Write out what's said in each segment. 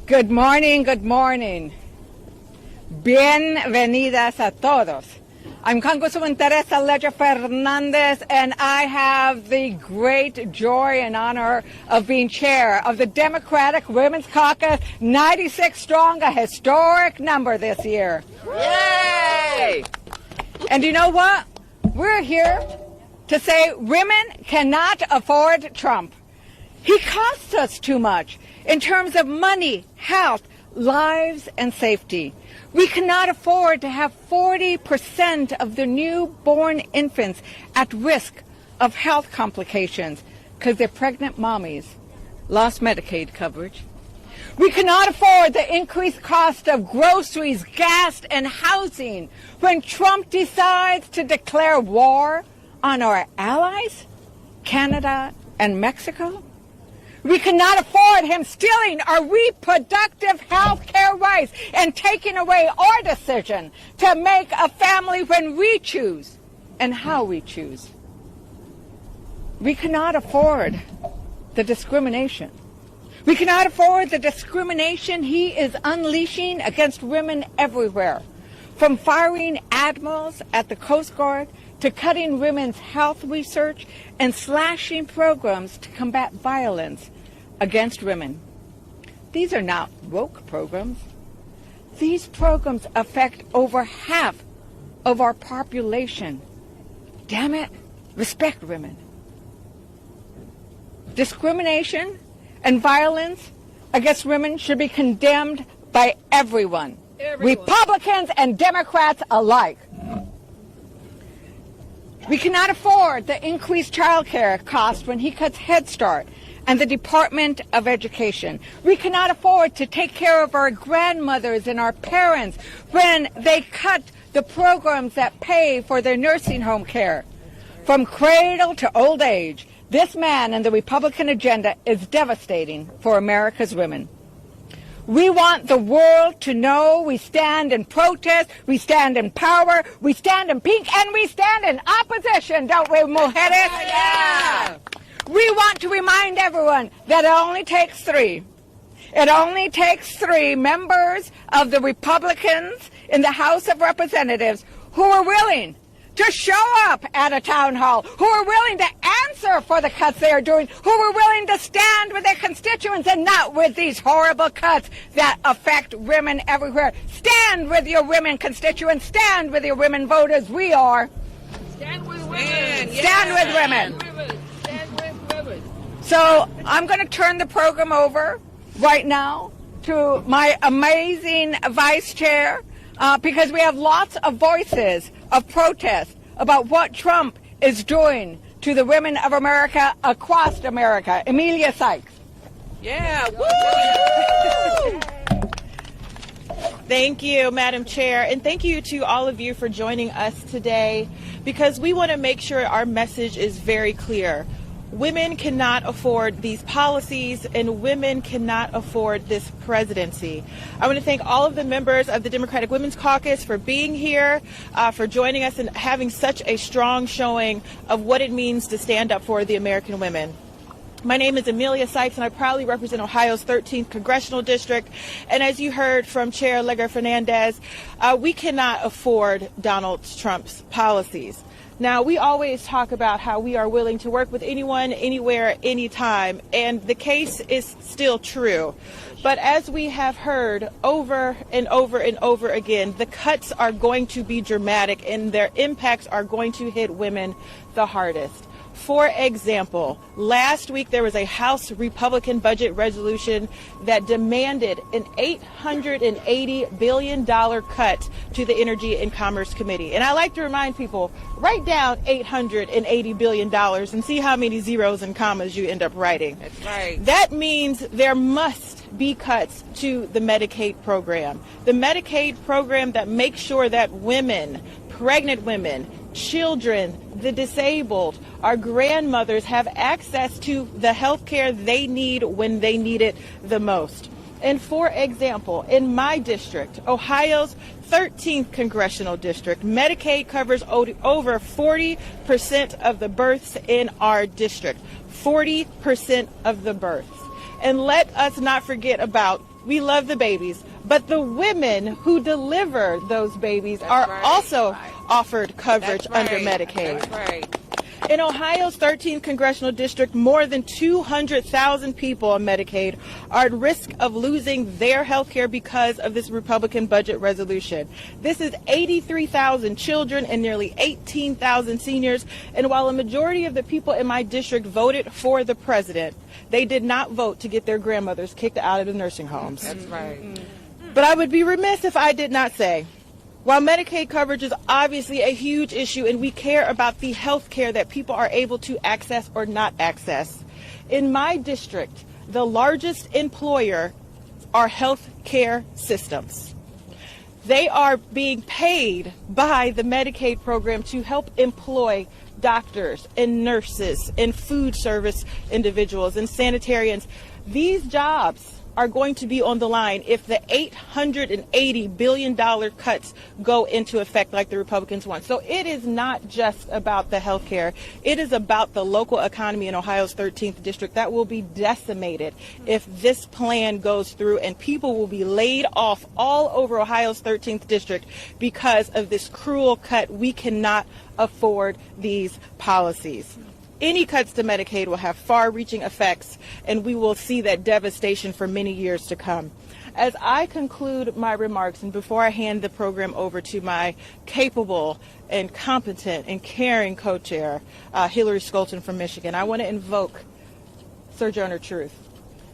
Good morning, good morning. Bienvenidas a todos. I'm Congresswoman Teresa Fernández, and I have the great joy and honor of being chair of the Democratic Women's Caucus, 96 strong, a historic number this year. Yay! And you know what? We're here to say women cannot afford Trump. He costs us too much in terms of money, health, lives, and safety. We cannot afford to have 40% of the newborn infants at risk of health complications because their pregnant mommies lost Medicaid coverage. We cannot afford the increased cost of groceries, gas, and housing when Trump decides to declare war on our allies, Canada and Mexico. We cannot afford him stealing our reproductive health care rights and taking away our decision to make a family when we choose and how we choose. We cannot afford the discrimination. We cannot afford the discrimination he is unleashing against women everywhere, from firing admirals at the Coast Guard to cutting women's health research and slashing programs to combat violence against women. These are not woke programs. These programs affect over half of our population. Damn it, respect women. Discrimination and violence against women should be condemned by everyone. Republicans and Democrats alike. We cannot afford the increased child care cost when he cuts Head Start and the Department of Education. We cannot afford to take care of our grandmothers and our parents when they cut the programs that pay for their nursing home care. From cradle to old age, this man and the Republican agenda is devastating for America's women. We want the world to know we stand in protest, we stand in power, we stand in pink, and we stand in opposition, don't we, mujeres? Yeah! We want to remind everyone that it only takes three. It only takes three members of the Republicans in the House of Representatives who are willing to show up at a town hall, who are willing to answer for the cuts they are doing, who are willing to stand with their constituents and not with these horrible cuts that affect women everywhere. Stand with your women constituents. Stand with your women voters. We are. Stand with women. Stand with women. Stand with women. So I'm going to turn the program over right now to my amazing vice chair because we have lots of voices of protest about what Trump is doing to the women of America across America. Emilia Sykes. Yeah. Woo! Thank you, Madam Chair, and thank you to all of you for joining us today because we want to make sure our message is very clear. Women cannot afford these policies, and women cannot afford this presidency. I want to thank all of the members of the Democratic Women's Caucus for being here, for joining us and having such a strong showing of what it means to stand up for the American women. My name is Emilia Sykes, and I proudly represent Ohio's 13th Congressional District. And as you heard from Chair Fernández, we cannot afford Donald Trump's policies. Now, we always talk about how we are willing to work with anyone, anywhere, anytime, and the case is still true. But as we have heard over and over and over again, the cuts are going to be dramatic and their impacts are going to hit women the hardest. For example, last week there was a House Republican budget resolution that demanded an $880 billion cut to the Energy and Commerce Committee. And I like to remind people, write down $880 billion and see how many zeros and commas you end up writing. That's right. That means there must be cuts to the Medicaid program. The Medicaid program that makes sure that women, pregnant women, children, the disabled, our grandmothers have access to the health care they need when they need it the most. And for example, in my district, Ohio's 13th congressional district, Medicaid covers over 40% of the births in our district. 40% of the births. And let us not forget about We love the babies, but the women who deliver those babies are right. also offered coverage That's under right. Medicaid. That's right. In Ohio's 13th congressional district, more than 200,000 people on Medicaid are at risk of losing their health care because of this Republican budget resolution. This is 83,000 children and nearly 18,000 seniors. And while a majority of the people in my district voted for the president, they did not vote to get their grandmothers kicked out of the nursing homes. That's right. But I would be remiss if I did not say, while Medicaid coverage is obviously a huge issue and we care about the health care that people are able to access or not access, in my district, the largest employer are health care systems. They are being paid by the Medicaid program to help employ doctors and nurses and food service individuals and sanitarians. These jobs are going to be on the line if the $880 billion cuts go into effect like the Republicans want. So it is not just about the health care. It is about the local economy in Ohio's 13th district that will be decimated if this plan goes through, and people will be laid off all over Ohio's 13th district because of this cruel cut. We cannot afford these policies. Any cuts to Medicaid will have far-reaching effects, and we will see that devastation for many years to come. As I conclude my remarks, and before I hand the program over to my capable and competent and caring co-chair, Hillary Scholten from Michigan, I want to invoke Sojourner Truth.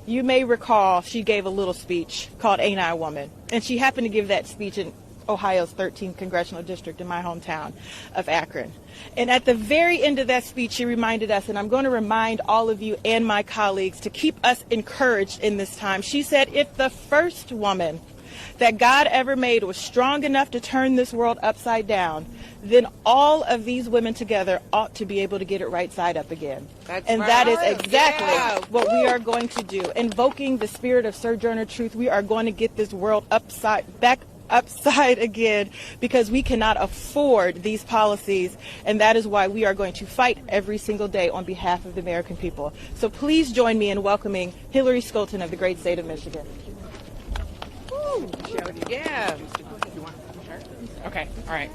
You may recall she gave a little speech called Ain't I a Woman? And she happened to give that speech in Ohio's 13th congressional district in my hometown of Akron. And at the very end of that speech, she reminded us, and I'm going to remind all of you and my colleagues to keep us encouraged in this time. She said, if the first woman that God ever made was strong enough to turn this world upside down, then all of these women together ought to be able to get it right side up again. That's and right. that is exactly what we Woo. are going to do. Invoking the spirit of Sojourner Truth, we are going to get this world back upside again, because we cannot afford these policies, and that is why we are going to fight every single day on behalf of the American people. So please join me in welcoming Hillary Scholten of the great state of Michigan. Woo. Yeah. Okay, all right.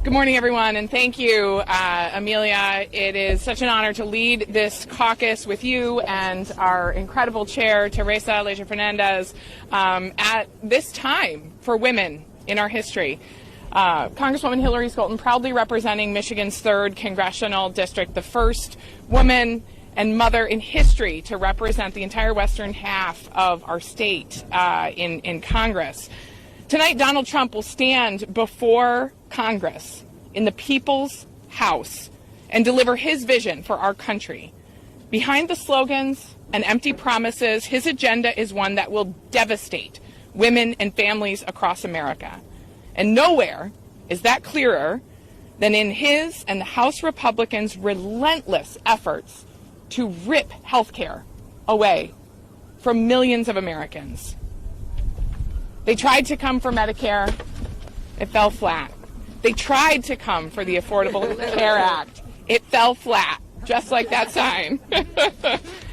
Good morning, everyone, and thank you, Emilia. It is such an honor to lead this caucus with you and our incredible chair, Teresa Fernández, at this time for women in our history. Congresswoman Hillary Scholten, proudly representing Michigan's 3rd congressional district, the first woman and mother in history to represent the entire western half of our state in Congress. Tonight, Donald Trump will stand before Congress in the People's House and deliver his vision for our country. Behind the slogans and empty promises, his agenda is one that will devastate women and families across America. And nowhere is that clearer than in his and the House Republicans' relentless efforts to rip health care away from millions of Americans. They tried to come for Medicare. It fell flat. They tried to come for the Affordable Care Act. It fell flat, just like that sign.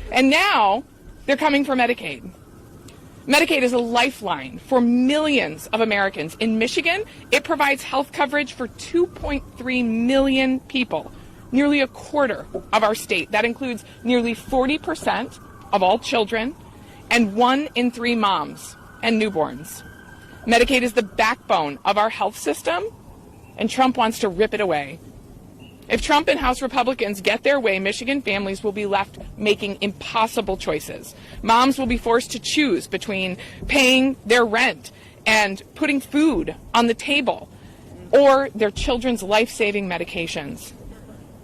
And now they're coming for Medicaid. Medicaid is a lifeline for millions of Americans. In Michigan, it provides health coverage for 2.3 million people, nearly a quarter of our state. That includes nearly 40% of all children and 1 in 3 moms and newborns. Medicaid is the backbone of our health system, and Trump wants to rip it away. If Trump and House Republicans get their way, Michigan families will be left making impossible choices. Moms will be forced to choose between paying their rent and putting food on the table, or their children's life-saving medications.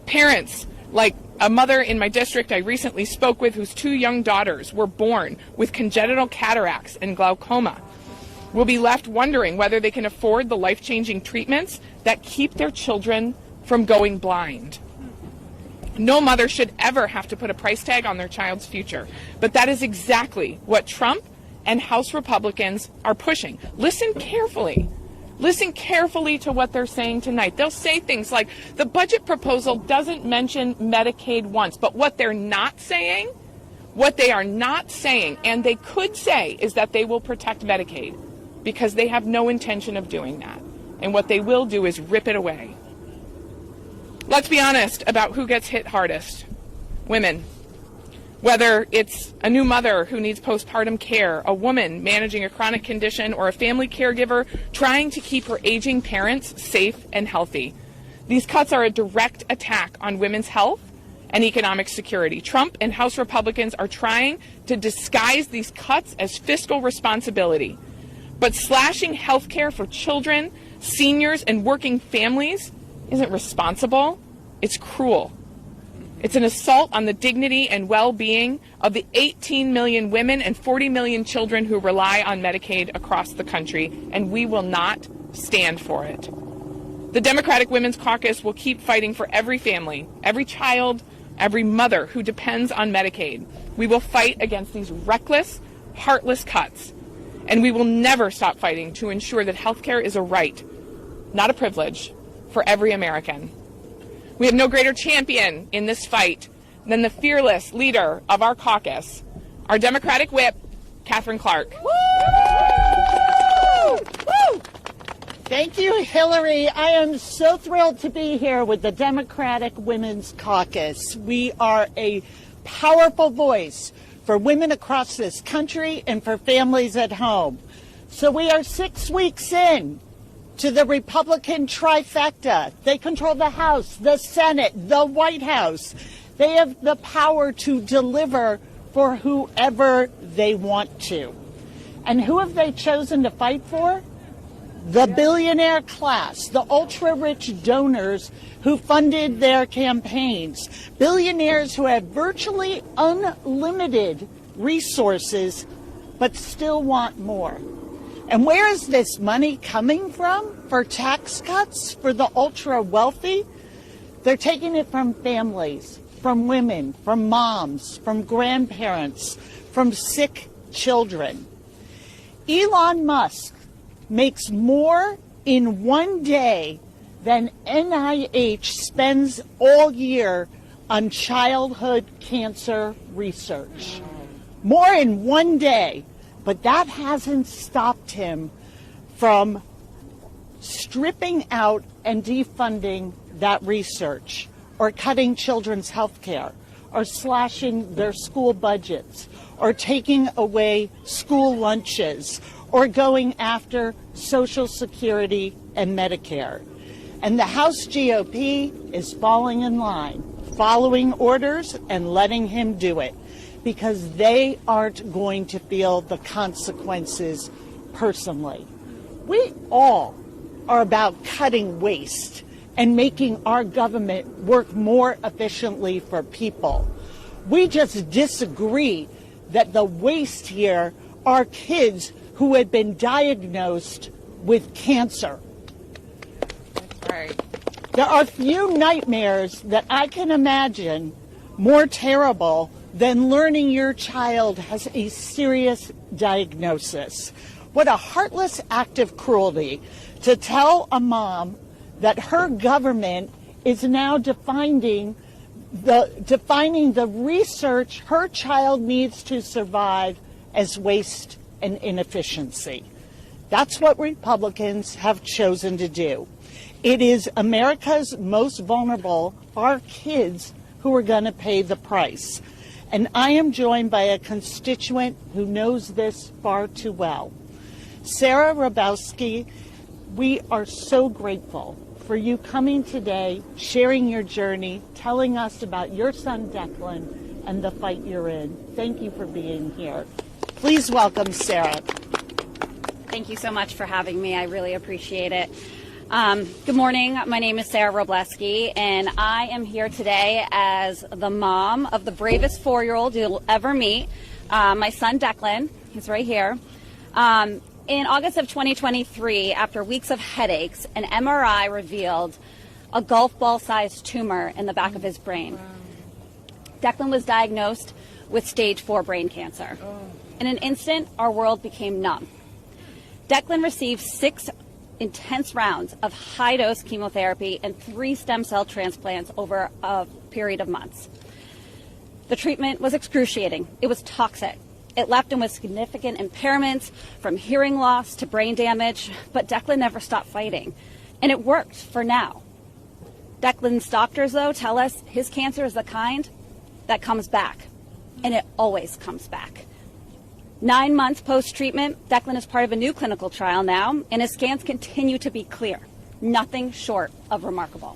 Parents, like a mother in my district I recently spoke with whose 2 young daughters were born with congenital cataracts and glaucoma, will be left wondering whether they can afford the life-changing treatments that keep their children from going blind. No mother should ever have to put a price tag on their child's future, but that is exactly what Trump and House Republicans are pushing. Listen carefully. Listen carefully to what they're saying tonight. They'll say things like, the budget proposal doesn't mention Medicaid once, but what they're not saying What they are not saying, and they could say, is that they will protect Medicaid, because they have no intention of doing that. And what they will do is rip it away. Let's be honest about who gets hit hardest. Women. Whether it's a new mother who needs postpartum care, a woman managing a chronic condition, or a family caregiver trying to keep her aging parents safe and healthy. These cuts are a direct attack on women's health and economic security. Trump and House Republicans are trying to disguise these cuts as fiscal responsibility. But slashing health care for children, seniors, and working families isn't responsible. It's cruel. It's an assault on the dignity and well-being of the 18 million women and 40 million children who rely on Medicaid across the country, and we will not stand for it. The Democratic Women's Caucus will keep fighting for every family, every child, every mother who depends on Medicaid. We will fight against these reckless, heartless cuts, and we will never stop fighting to ensure that health care is a right, not a privilege, for every American. We have no greater champion in this fight than the fearless leader of our caucus, our Democratic whip, Katherine Clark. Woo! Woo! Thank you, Hillary. I am so thrilled to be here with the Democratic Women's Caucus. We are a powerful voice for women across this country and for families at home. So we are 6 weeks in to the Republican trifecta. They control the House, the Senate, the White House. They have the power to deliver for whoever they want to. And who have they chosen to fight for? The billionaire class, the ultra-rich donors who funded their campaigns. Billionaires who have virtually unlimited resources, but still want more. And where is this money coming from for tax cuts for the ultra wealthy? They're taking it from families, from women, from moms, from grandparents, from sick children. Elon Musk makes more in one day than NIH spends all year on childhood cancer research. More in one day. But that hasn't stopped him from stripping out and defunding that research, or cutting children's health care, or slashing their school budgets, or taking away school lunches, or going after Social Security and Medicare. And the House GOP is falling in line, following orders and letting him do it, because they aren't going to feel the consequences personally. We all are about cutting waste and making our government work more efficiently for people. We just disagree that the waste here are kids who had been diagnosed with cancer. That's right. There are few nightmares that I can imagine more terrible than learning your child has a serious diagnosis. What a heartless act of cruelty to tell a mom that her government is now defining the research her child needs to survive as waste and inefficiency. That's what Republicans have chosen to do. It is America's most vulnerable, our kids, who are going to pay the price. And I am joined by a constituent who knows this far too well. Sarah Robowski, we are so grateful for you coming today, sharing your journey, telling us about your son Declan and the fight you're in. Thank you for being here. Please welcome Sarah. Thank you so much for having me. I really appreciate it. Good morning. My name is Sarah Robleski, and I am here today as the mom of the bravest 4-year-old you'll ever meet, my son Declan. He's right here. In August of 2023, after weeks of headaches, an MRI revealed a golf ball-sized tumor in the back of his brain. Declan was diagnosed with stage 4 brain cancer. In an instant, our world became numb. Declan received 6 intense rounds of high-dose chemotherapy and 3 stem cell transplants over a period of months. The treatment was excruciating. It was toxic. It left him with significant impairments, from hearing loss to brain damage, but Declan never stopped fighting. And it worked for now. Declan's doctors, though, tell us his cancer is the kind that comes back. And it always comes back. 9 months post-treatment, Declan is part of a new clinical trial now, and his scans continue to be clear. Nothing short of remarkable.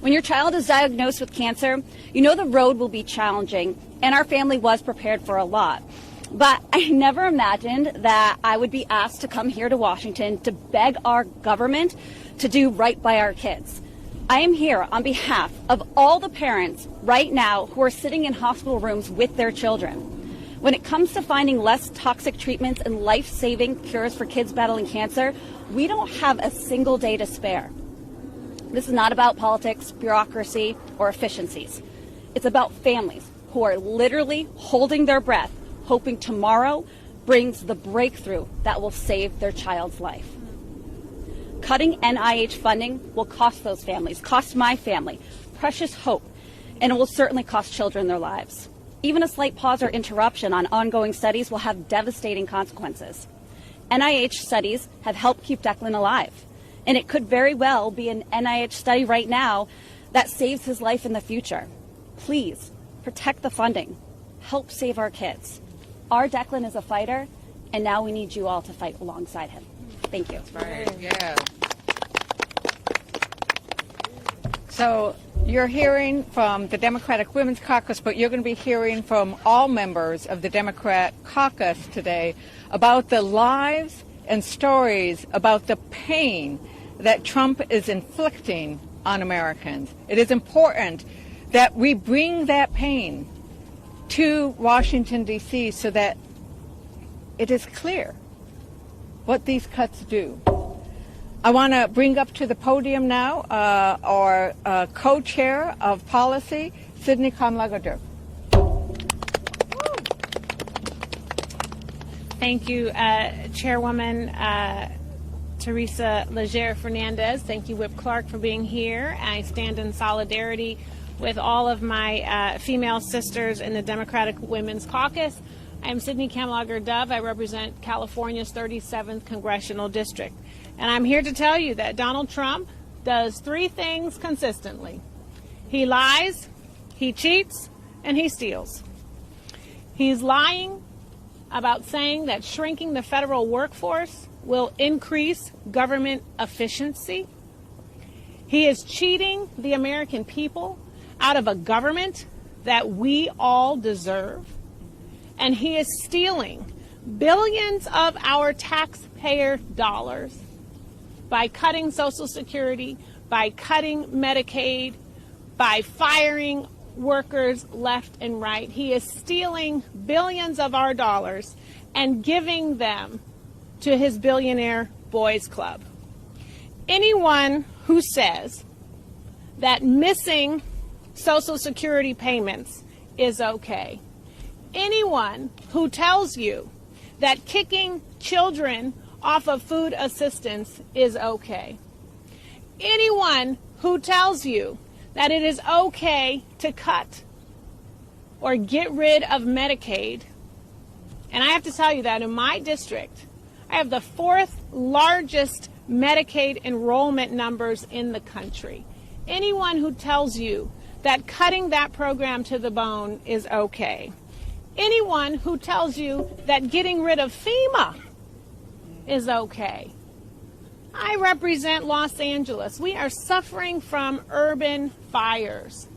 When your child is diagnosed with cancer, you know the road will be challenging, and our family was prepared for a lot. But I never imagined that I would be asked to come here to Washington to beg our government to do right by our kids. I am here on behalf of all the parents right now who are sitting in hospital rooms with their children. When it comes to finding less toxic treatments and life-saving cures for kids battling cancer, we don't have a single day to spare. This is not about politics, bureaucracy, or efficiencies. It's about families who are literally holding their breath, hoping tomorrow brings the breakthrough that will save their child's life. Cutting NIH funding will cost those families, cost my family, precious hope, and it will certainly cost children their lives. Even a slight pause or interruption on ongoing studies will have devastating consequences. NIH studies have helped keep Declan alive, and it could very well be an NIH study right now that saves his life in the future. Please, protect the funding. Help save our kids. Our Declan is a fighter, and now we need you all to fight alongside him. Thank you. Right, yeah. So you're hearing from the Democratic Women's Caucus, but you're going to be hearing from all members of the Democrat Caucus today about the lives and stories about the pain that Trump is inflicting on Americans. It is important that we bring that pain to Washington, D.C. so that it is clear what these cuts do. I want to bring up to the podium now our co-chair of policy, Sydney Kamlager-Dove. Thank you, Chairwoman Teresa Fernández. Thank you, Whip Clark, for being here. I stand in solidarity with all of my female sisters in the Democratic Women's Caucus. I am Sydney Kamlager-Dove. I represent California's 37th Congressional District. And I'm here to tell you that Donald Trump does three things consistently. He lies, he cheats, and he steals. He's lying about saying that shrinking the federal workforce will increase government efficiency. He is cheating the American people out of a government that we all deserve. And he is stealing billions of our taxpayer dollars by cutting Social Security, by cutting Medicaid, by firing workers left and right. He is stealing billions of our dollars and giving them to his billionaire boys club. Anyone who says that missing Social Security payments is okay, anyone who tells you that kicking children off of food assistance is okay, anyone who tells you that it is okay to cut or get rid of Medicaid, and I have to tell you that in my district, I have the fourth largest Medicaid enrollment numbers in the country. Anyone who tells you that cutting that program to the bone is okay, anyone who tells you that getting rid of FEMA is okay. I represent Los Angeles. We are suffering from urban fires.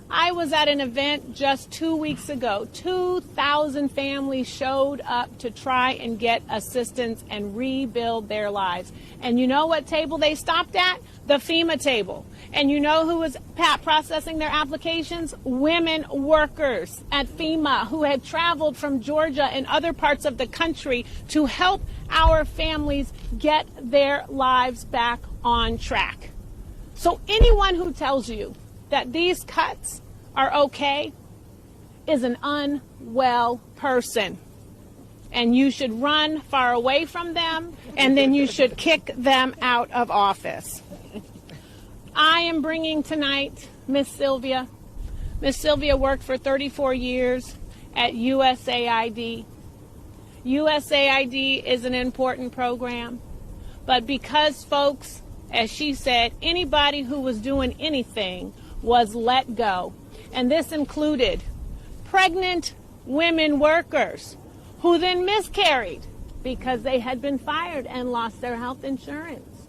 I was at an event just 2 weeks ago. 2,000 families showed up to try and get assistance and rebuild their lives. And you know what table they stopped at? The FEMA table. And you know who was processing their applications? Women workers at FEMA who had traveled from Georgia and other parts of the country to help our families get their lives back on track. So anyone who tells you that these cuts are okay is an unwell person. And you should run far away from them, and then you should kick them out of office. I am bringing tonight, Miss Sylvia, Miss Sylvia worked for 34 years at USAID. USAID is an important program, but because folks, as she said, anybody who was doing anything was let go. And this included pregnant women workers who then miscarried because they had been fired and lost their health insurance.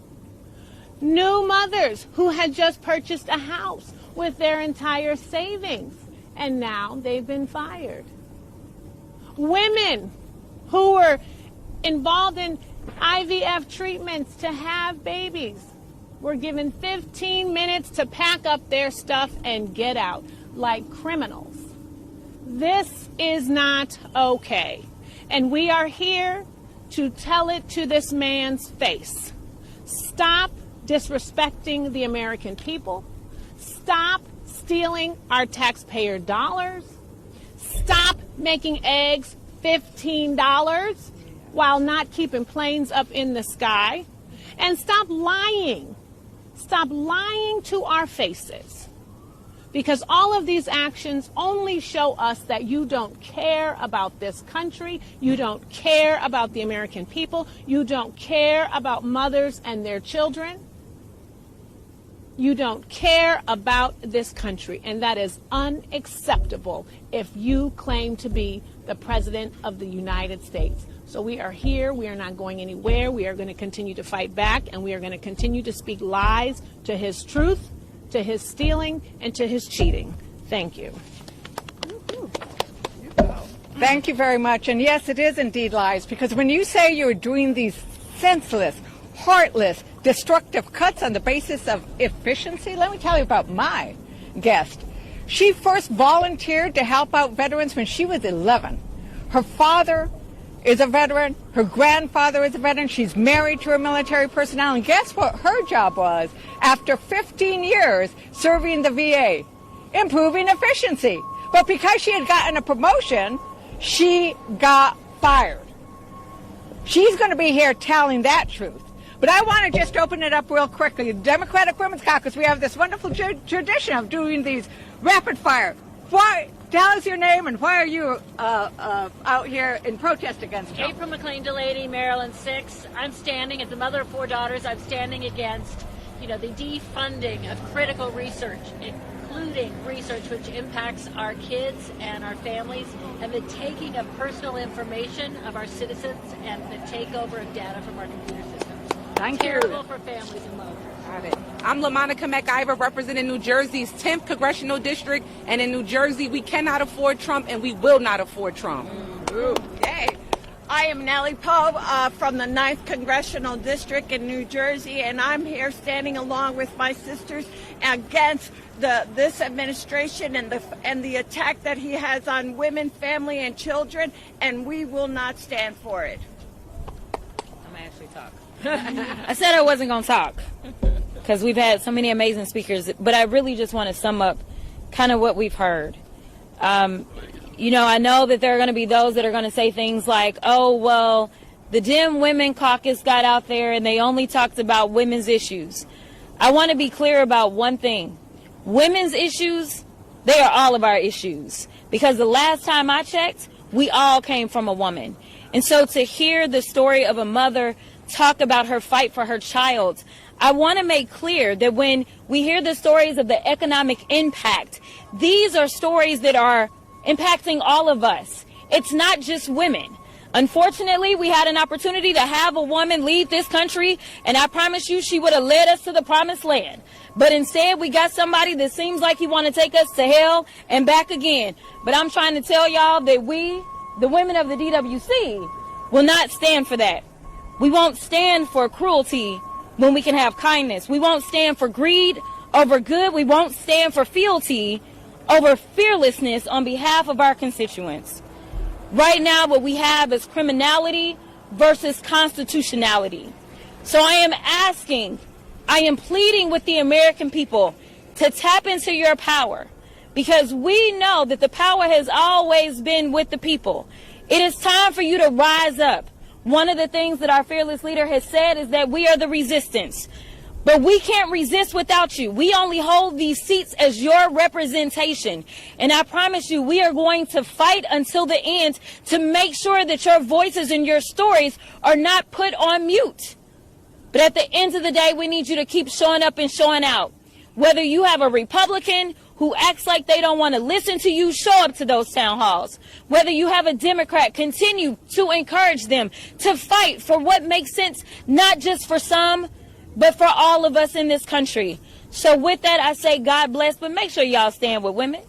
New mothers who had just purchased a house with their entire savings and now they've been fired. Women who were involved in IVF treatments to have babies were given 15 minutes to pack up their stuff and get out like criminals. This is not okay. And we are here to tell it to this man's face. Stop disrespecting the American people. Stop stealing our taxpayer dollars. Stop making eggs $15 while not keeping planes up in the sky. And stop lying. Stop lying to our faces. Because all of these actions only show us that you don't care about this country. You don't care about the American people. You don't care about mothers and their children. You don't care about this country. And that is unacceptable if you claim to be the President of the United States. So we are here. We are not going anywhere. We are going to continue to fight back, and we are going to continue to speak lies to his truth, to his stealing, and to his cheating. Thank you. Thank you very much. And yes, it is indeed lies, because when you say you're doing these senseless, heartless, destructive cuts on the basis of efficiency, let me tell you about my guest. She first volunteered to help out veterans when she was 11. Her father is a veteran. Her grandfather is a veteran. She's married to a military personnel. And guess what her job was after 15 years serving the VA? Improving efficiency. But because she had gotten a promotion, she got fired. She's going to be here telling that truth. But I want to just open it up real quickly. The Democratic Women's Caucus, we have this wonderful tradition of doing these rapid fire. Why? Tell us your name and why are you out here in protest against Trump? April McClain, Delaney, Maryland 6. I'm standing, as the mother of 4 daughters, I'm standing against, the defunding of critical research, including research which impacts our kids and our families, and the taking of personal information of our citizens and the takeover of data from our computer systems. Thank you. Terrible for families and loved. Got it. I'm LaMonica, McIver, representing New Jersey's 10th Congressional District, and in New Jersey, we cannot afford Trump, and we will not afford Trump. Yay. I am Nellie from the 9th Congressional District in New Jersey, and I'm here standing along with my sisters against this administration and the attack that he has on women, family, and children, and we will not stand for it. I'm going to actually talk. I said I wasn't going to talk because we've had so many amazing speakers, but I really just want to sum up kind of what we've heard. I know that there are going to be those that are going to say things like, oh, well, the Dem Women Caucus got out there and they only talked about women's issues. I want to be clear about one thing. Women's issues, they are all of our issues, because the last time I checked, we all came from a woman. And so to hear the story of a mother talk about her fight for her child, I want to make clear that when we hear the stories of the economic impact, these are stories that are impacting all of us. It's not just women. Unfortunately, we had an opportunity to have a woman lead this country, and I promise you she would have led us to the promised land. But instead, we got somebody that seems like he want to take us to hell and back again. But I'm trying to tell y'all that we, the women of the DWC, will not stand for that. We won't stand for cruelty when we can have kindness. We won't stand for greed over good. We won't stand for fealty over fearlessness on behalf of our constituents. Right now, what we have is criminality versus constitutionality. So I am pleading with the American people to tap into your power, because we know that the power has always been with the people. It is time for you to rise up. One of the things that our fearless leader has said is that we are the resistance. But we can't resist without you. We only hold these seats as your representation. And I promise you, we are going to fight until the end to make sure that your voices and your stories are not put on mute. But at the end of the day, we need you to keep showing up and showing out. Whether you have a Republican who acts like they don't want to listen to you, show up to those town halls. Whether you have a Democrat, continue to encourage them to fight for what makes sense, not just for some, but for all of us in this country. So with that, I say God bless, but make sure y'all stand with women.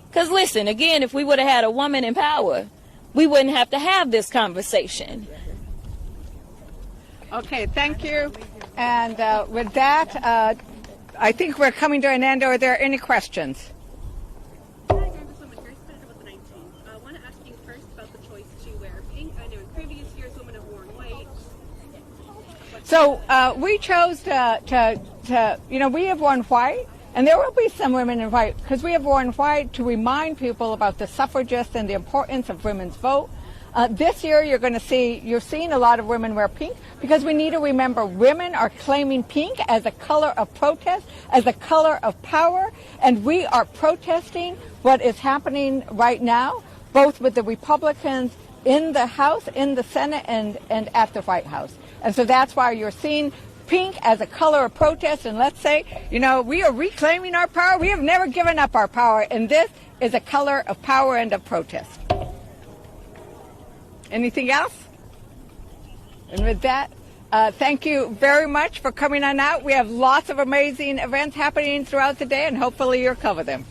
Because listen, again, if we would have had a woman in power, we wouldn't have to have this conversation. Okay, thank you. And with that, I think we're coming to an end. Are there any questions? Hi, Congresswoman. Grace Senator with the 19. I want to ask you first about the choice to wear pink. I know in previous years women have worn white. So we chose we have worn white, and there will be some women in white, because we have worn white to remind people about the suffragists and the importance of women's vote. This year, you're seeing a lot of women wear pink, because we need to remember women are claiming pink as a color of protest, as a color of power, and we are protesting what is happening right now, both with the Republicans in the House, in the Senate, and at the White House. And so that's why you're seeing pink as a color of protest. And let's say, we are reclaiming our power. We have never given up our power, and this is a color of power and of protest. Anything else? And with that, thank you very much for coming on out. We have lots of amazing events happening throughout the day, and hopefully you'll cover them.